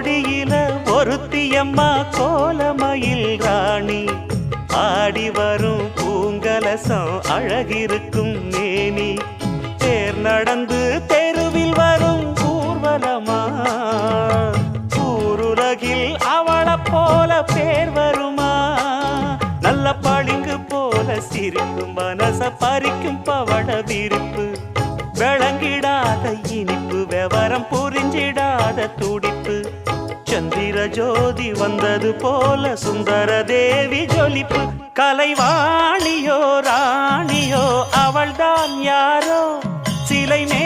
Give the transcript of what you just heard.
கோடியில ஒருத்தியம்மா கோலமயில் ராணி ஆடி வரும் பூங்கலசம் அழகிருக்கும் மேனி தேர் நடந்து தெருவில் வரும் ஊர்வலமா ஊருலகில் அவளை போல பேர் வருமா நல்ல பளிங்கு போல சிரிக்கும் மனச பறிக்கும் பவள விரிப்பு விளங்கிடாத இனிப்பு விவரம் புரிஞ்சிடாத துடிப்பு சந்திர ஜோதி வந்தது போல சுந்தர தேவி ஜொலிப்பு கலைவாணியோ ராணியோ அவள்தான் யாரோ சிலை மே